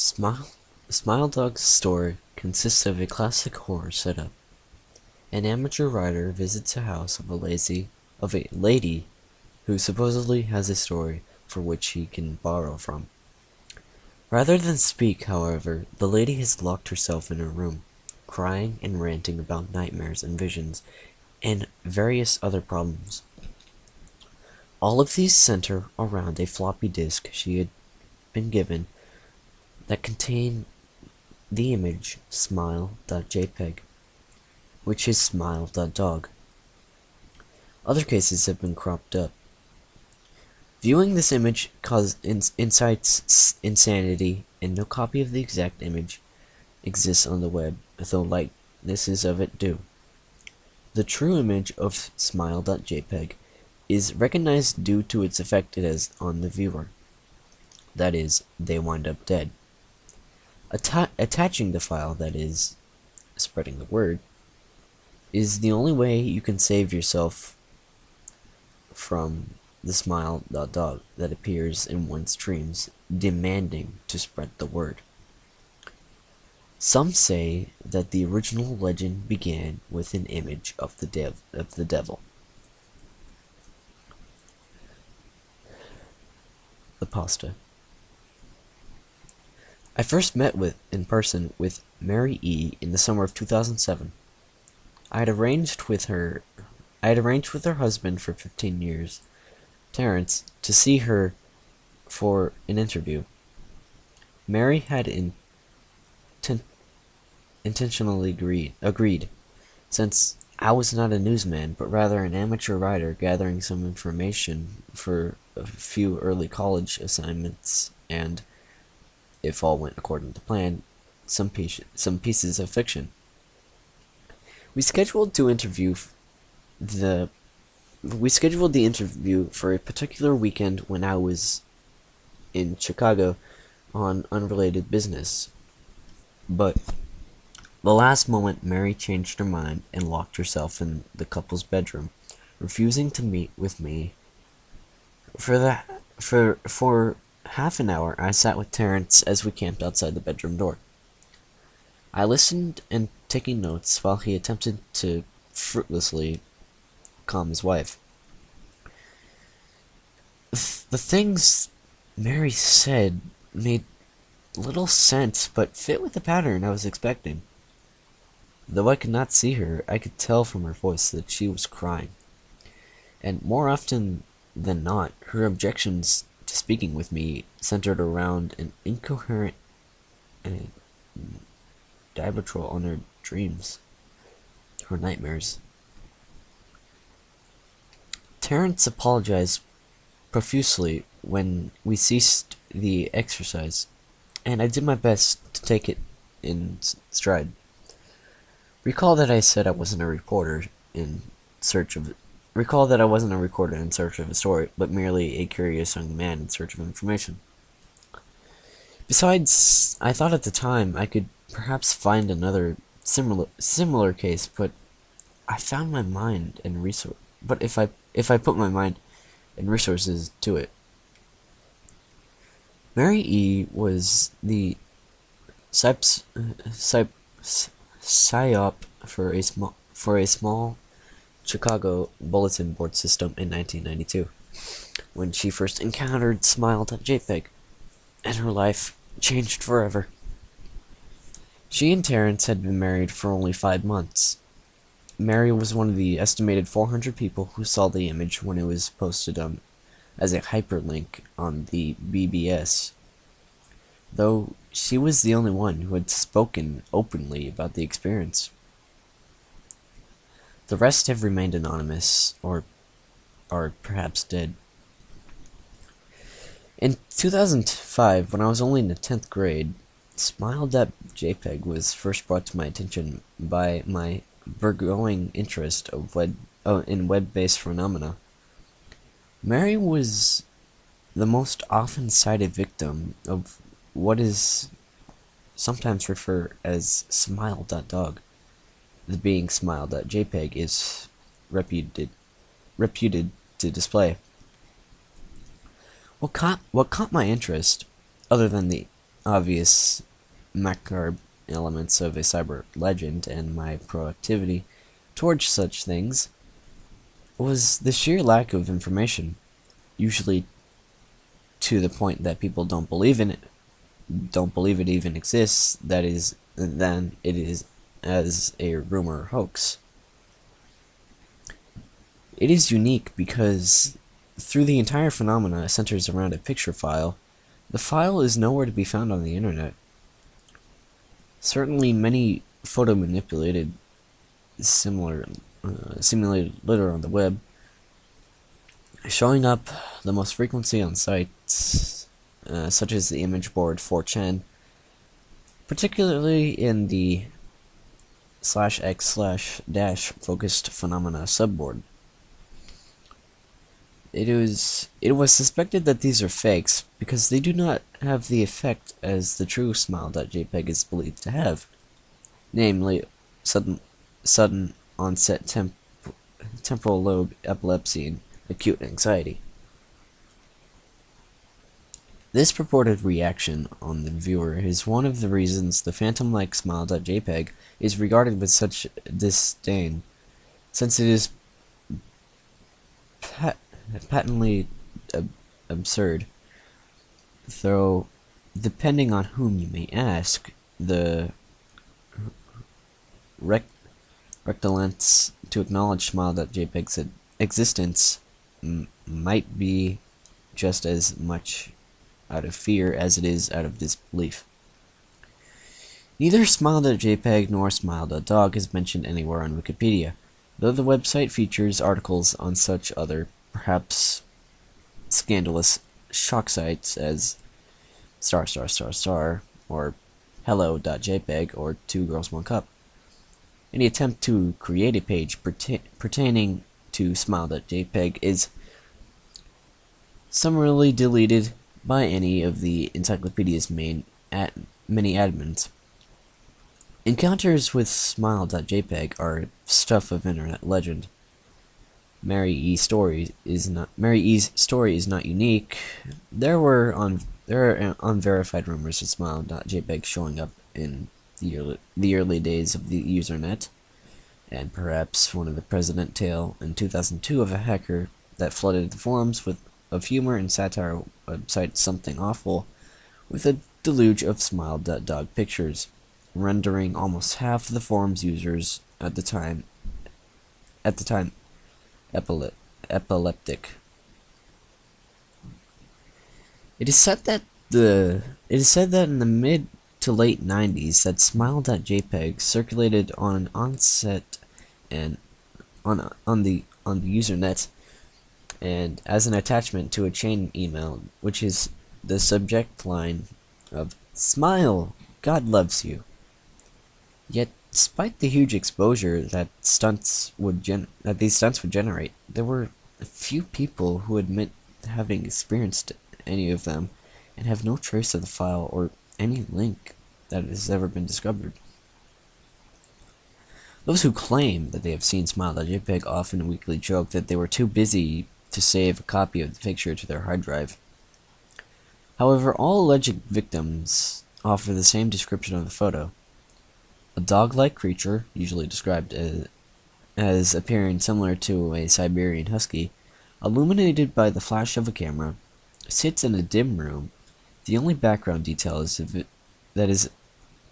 Smile Dog's story consists of a classic horror setup. An amateur writer visits a house of a lady who supposedly has a story for which he can borrow from. Rather than speak, however, the lady has locked herself in her room, crying and ranting about nightmares and visions, and various other problems. All of these center around a floppy disk she had been given that contain the image smile.jpg, which is smile.dog. Other cases have been cropped up. Viewing this image incites insanity, and no copy of the exact image exists on the web, though likenesses of it do. The true image of smile.jpg is recognized due to its effect it has on the viewer. That is, they wind up dead. Attaching the file, that is, spreading the word, is the only way you can save yourself from the smile.dog that appears in one's dreams, demanding to spread the word. Some say that the original legend began with an image of the devil. The pasta. I first met in person with Mary E. in the summer of 2007. I had arranged with her husband for 15 years, Terrence, to see her for an interview. Mary had intentionally agreed, since I was not a newsman, but rather an amateur writer gathering some information for a few early college assignments and, if all went according to plan, some pieces of fiction. We scheduled the interview for a particular weekend when I was in Chicago on unrelated business. But the last moment, Mary changed her mind and locked herself in the couple's bedroom, refusing to meet with me. For half an hour, I sat with Terrence as we camped outside the bedroom door. I listened and taking notes while he attempted to fruitlessly calm his wife. The things Mary said made little sense, but fit with the pattern I was expecting. Though I could not see her, I could tell from her voice that she was crying. And more often than not, her objections to speaking with me centered around an incoherent diatribe on her dreams, her nightmares. Terrence apologized profusely when we ceased the exercise, and I did my best to take it in stride. Recall that I wasn't a reporter in search of a story, but merely a curious young man in search of information. Besides, I thought at the time I could perhaps find another similar case, but I found my mind and resource. But if I put my mind and resources to it, Mary E. was the psyop for a small Chicago bulletin board system in 1992, when she first encountered smile.jpg, and her life changed forever. She and Terrence had been married for only 5 months. Mary was one of the estimated 400 people who saw the image when it was posted as a hyperlink on the BBS, though she was the only one who had spoken openly about the experience. The rest have remained anonymous, or are perhaps dead. In 2005, when I was only in the 10th grade, smile.jpg was first brought to my attention by my burgeoning interest in web-based phenomena. Mary was the most often cited victim of what is sometimes referred as smile.dog. The being smile.jpg is reputed to display. What caught my interest, other than the obvious macabre elements of a cyber legend and my proactivity towards such things was the sheer lack of information, usually to the point that people don't believe in it, don't believe it even exists, that is, then it is as a rumor or hoax. It is unique because through the entire phenomena centers around a picture file. The file is nowhere to be found on the internet. Certainly many photo-manipulated simulated litter on the web, showing up the most frequency on sites such as the image board 4chan, particularly in the /x/dash focused phenomena subboard. It was suspected that these are fakes because they do not have the effect as the true smile.jpg is believed to have, namely sudden onset temporal lobe epilepsy and acute anxiety. This purported reaction on the viewer is one of the reasons the phantom-like smile.jpg is regarded with such disdain, since it is patently absurd, though depending on whom you may ask, the rectalents to acknowledge smile.jpg's existence might be just as much out of fear as it is out of disbelief. Neither smile.jpg nor smile.dog is mentioned anywhere on Wikipedia, though the website features articles on such other, perhaps scandalous shock sites as or hello.jpg or Two Girls One Cup. Any attempt to create a page pertaining to smile.jpg is summarily deleted by any of the encyclopedia's many admins. Encounters with smile.jpg are stuff of internet legend. Mary E's story is not unique. There are unverified rumors of smile.jpg showing up in the early days of the Usernet, and perhaps one of the President tale in 2002 of a hacker that flooded the forums of humor and satire website Something Awful with a deluge of smile.dog pictures, rendering almost half the forum's users at the time epileptic. It is said that in the mid to late 90s that smile.jpg circulated on onset and on the Usernet and as an attachment to a chain email, which is the subject line of "Smile, God loves you." Yet, despite the huge exposure that these stunts would generate, there were a few people who admit having experienced any of them and have no trace of the file or any link that has ever been discovered. Those who claim that they have seen smile.jpg often weakly joke that they were too busy to save a copy of the picture to their hard drive. However, all alleged victims offer the same description of the photo. A dog-like creature, usually described as appearing similar to a Siberian husky, illuminated by the flash of a camera, sits in a dim room. The only background detail that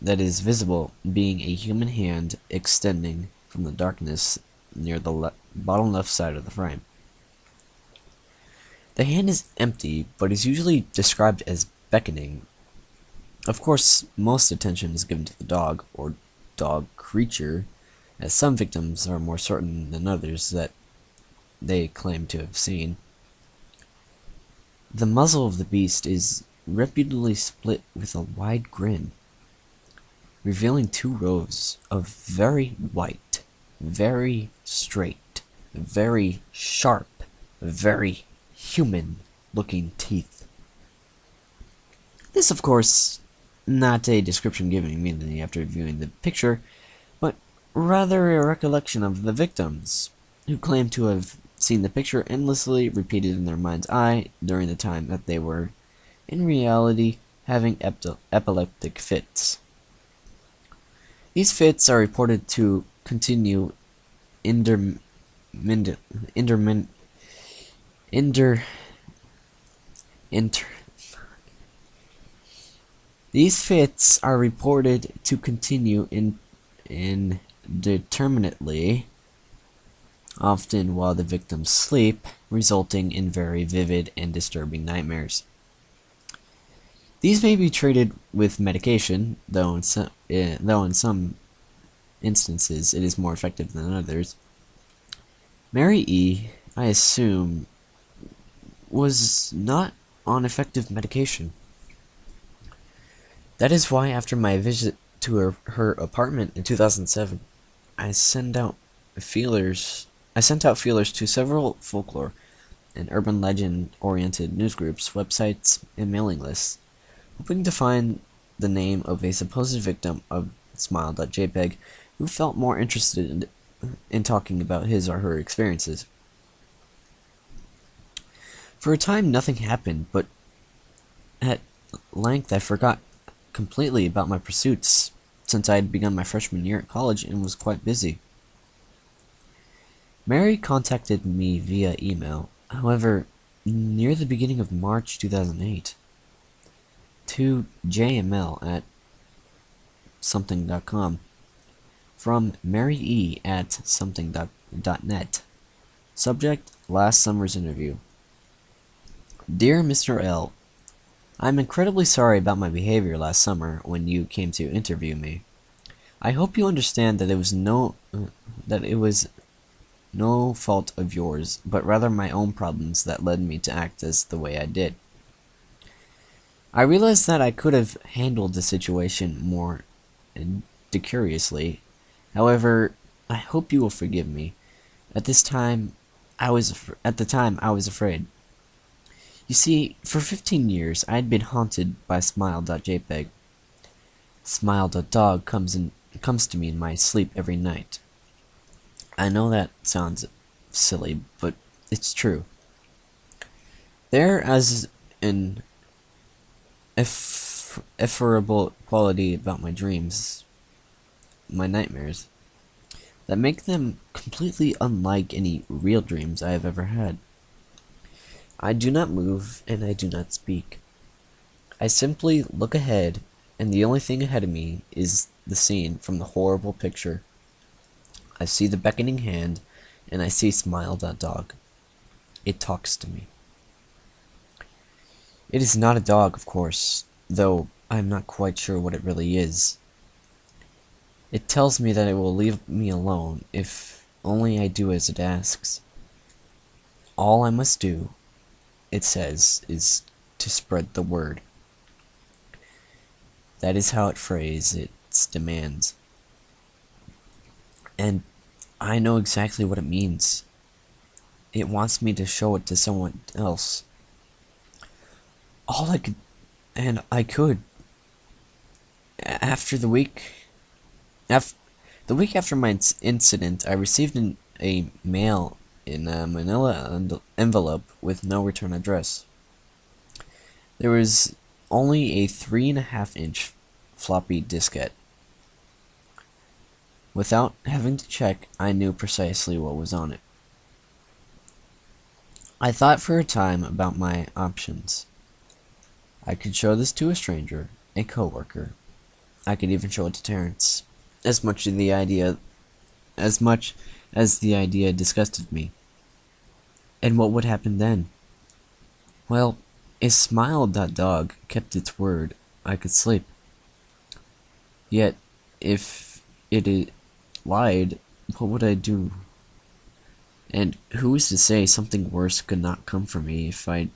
is visible being a human hand extending from the darkness near the bottom left side of the frame. The hand is empty, but is usually described as beckoning. Of course, most attention is given to the dog, or dog creature, as some victims are more certain than others that they claim to have seen. The muzzle of the beast is reputably split with a wide grin, revealing 2 rows of very white, very straight, very sharp, very human-looking teeth. This, of course, not a description given immediately after viewing the picture, but rather a recollection of the victims, who claim to have seen the picture endlessly repeated in their mind's eye during the time that they were, in reality, having epileptic fits. These fits are reported to continue intermin- intermin- inter, inter, These fits are reported to continue indeterminately, often while the victims sleep, resulting in very vivid and disturbing nightmares. These may be treated with medication, though in some instances it is more effective than others. Mary E., I assume, was not on effective medication. That is why after my visit to her apartment in 2007, I sent out feelers to several folklore and urban legend-oriented news groups, websites, and mailing lists, hoping to find the name of a supposed victim of Smile.jpg who felt more interested in talking about his or her experiences. For a time, nothing happened, but at length I forgot completely about my pursuits, since I had begun my freshman year at college and was quite busy. Mary contacted me via email, however, near the beginning of March 2008, to jml at something.com, from Mary E. at something.net. Subject: last summer's interview. Dear Mr. L., I'm incredibly sorry about my behavior last summer when you came to interview me. I hope you understand that it was no fault of yours, but rather my own problems that led me to act as the way I did. I realize that I could have handled the situation more decorously. However, I hope you will forgive me. At the time, I was afraid. You see, for 15 years, I had been haunted by Smile.jpg. Smile.dog comes to me in my sleep every night. I know that sounds silly, but it's true. There is an efferable quality about my dreams, my nightmares, that make them completely unlike any real dreams I have ever had. I do not move, and I do not speak. I simply look ahead, and the only thing ahead of me is the scene from the horrible picture. I see the beckoning hand, and I see Smile.dog. It talks to me. It is not a dog, of course, though I am not quite sure what it really is. It tells me that it will leave me alone if only I do as it asks. All I must do, it says, is to spread the word. That is how it phrases its demands. And I know exactly what it means. It wants me to show it to someone else. I could. The week after my incident, I received a mail in a manila envelope with no return address. There was only a 3.5-inch floppy diskette. Without having to check, I knew precisely what was on it. I thought for a time about my options. I could show this to a stranger, a coworker. I could even show it to Terrence, as much as the idea disgusted me. And what would happen then? Well, if Smile.dog kept its word, I could sleep. Yet, if it lied, what would I do? And who is to say something worse could not come for me if I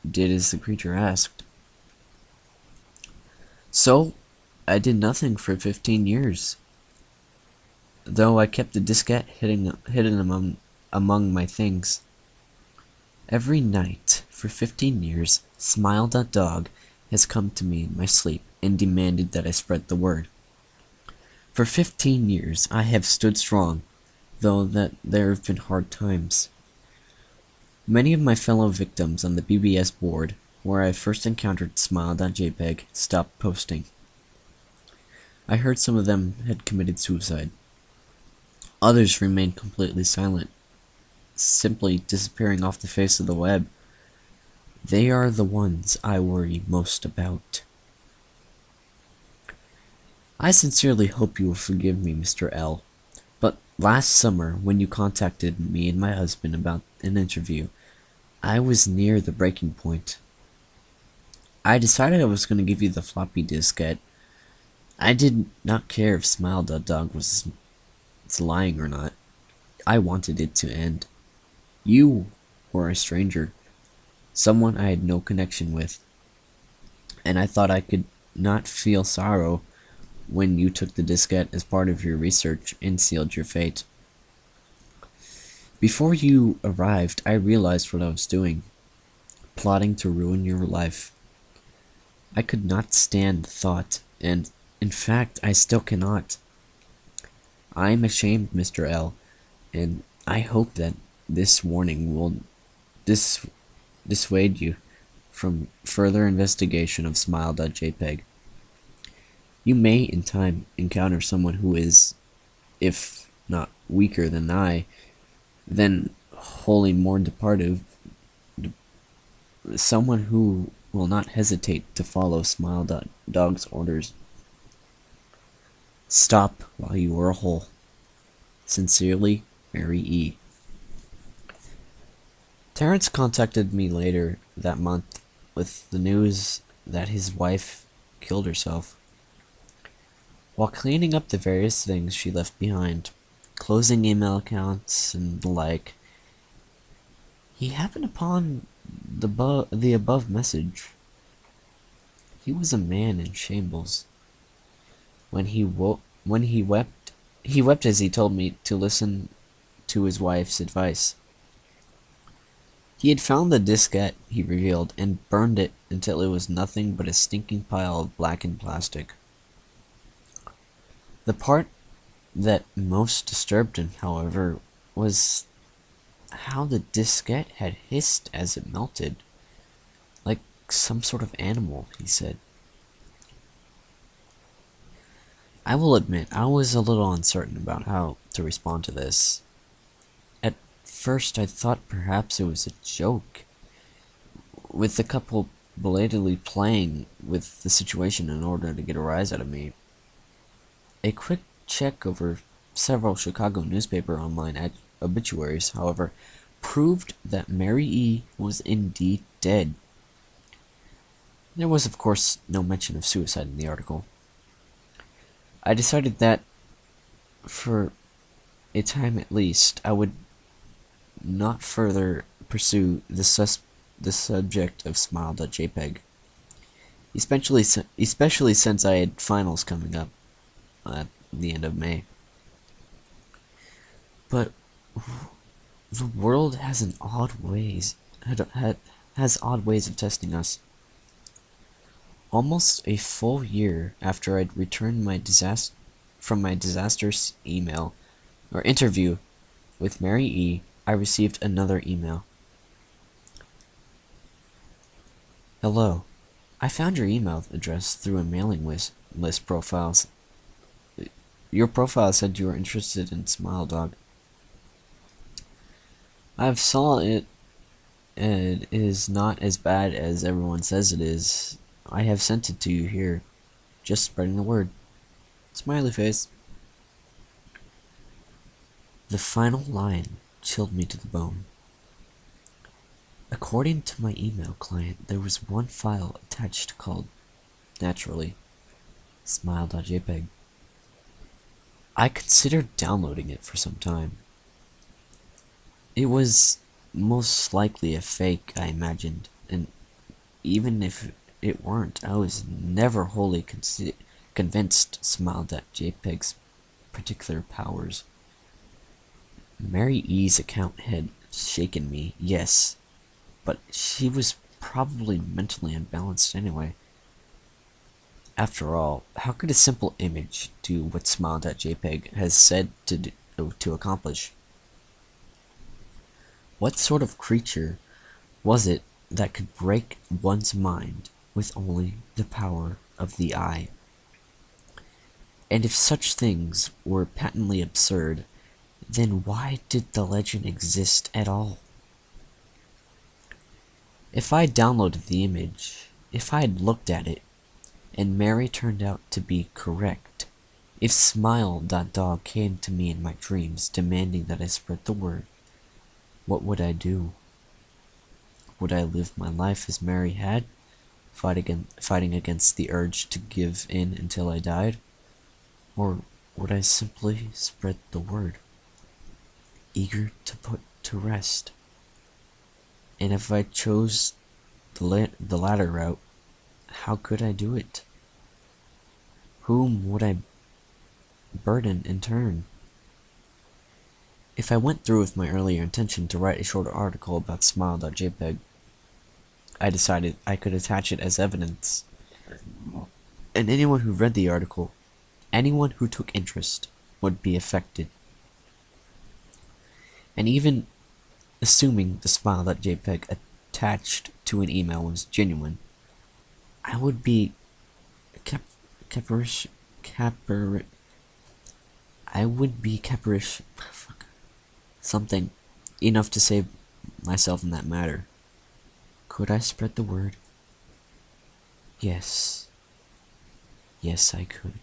did as the creature asked? So, I did nothing for 15 years. Though I kept the diskette hidden among my things. Every night, for 15 years, Smile.dog has come to me in my sleep and demanded that I spread the word. For 15 years, I have stood strong, though that there have been hard times. Many of my fellow victims on the BBS board where I first encountered Smile.jpg, stopped posting. I heard some of them had committed suicide. Others remained completely silent, simply disappearing off the face of the web. They are the ones I worry most about. I sincerely hope you will forgive me, Mr. L. But last summer, when you contacted me and my husband about an interview, I was near the breaking point. I decided I was going to give you the floppy diskette. I did not care if Smile.dog was lying or not. I wanted it to end. You were a stranger, someone I had no connection with, and I thought I could not feel sorrow when you took the diskette as part of your research and sealed your fate. Before you arrived, I realized what I was doing, plotting to ruin your life. I could not stand the thought, and in fact, I still cannot. I am ashamed, Mr. L, and I hope that this warning will dissuade you from further investigation of Smile.jpg. You may, in time, encounter someone who is, if not weaker than I, then wholly more departed, someone who will not hesitate to follow Smile.dog's orders. Stop while you are whole. Sincerely, Mary E. Terrence contacted me later that month with the news that his wife killed herself. While cleaning up the various things she left behind, closing email accounts and the like, he happened upon the above message. He was a man in shambles. When he wept as he told me to listen to his wife's advice. He had found the diskette, he revealed, and burned it until it was nothing but a stinking pile of blackened plastic. The part that most disturbed him, however, was how the diskette had hissed as it melted, like some sort of animal, he said. I will admit, I was a little uncertain about how to respond to this. At first, I thought perhaps it was a joke, with the couple belatedly playing with the situation in order to get a rise out of me. A quick check over several Chicago newspaper online obituaries, however, proved that Mary E. was indeed dead. There was, of course, no mention of suicide in the article. I decided that, for a time at least, I would not further pursue the subject of Smile.jpg, especially since I had finals coming up at the end of May. But the world has odd ways of testing us. Almost a full year after I'd returned from my disastrous interview with Mary E., I received another email. Hello. I found your email address through a mailing list profiles. Your profile said you were interested in Smile.dog. I've saw it, and it is not as bad as everyone says it is. I have sent it to you here, just spreading the word. Smiley face. The final line chilled me to the bone. According to my email client, there was one file attached called, naturally, Smile.jpg. I considered downloading it for some time. It was most likely a fake, I imagined, and even if it weren't, I was never wholly convinced Smile.jpg's particular powers. Mary E.'s account had shaken me, yes, but she was probably mentally unbalanced anyway. After all, how could a simple image do what Smile.jpg has said to accomplish? What sort of creature was it that could break one's mind with only the power of the eye. And if such things were patently absurd, then why did the legend exist at all? If I downloaded the image, if I had looked at it, and Mary turned out to be correct, if Smile.dog came to me in my dreams demanding that I spread the word, what would I do? Would I live my life as Mary had, fighting against the urge to give in until I died? Or would I simply spread the word, eager to put to rest? And if I chose the latter route, how could I do it? Whom would I burden in turn? If I went through with my earlier intention to write a short article about Smile.jpg, I decided I could attach it as evidence. And anyone who read the article, anyone who took interest, would be affected. And even assuming the Smile.jpg attached to an email was genuine, I would be something enough to save myself in that matter. Could I spread the word? Yes. Yes, I could.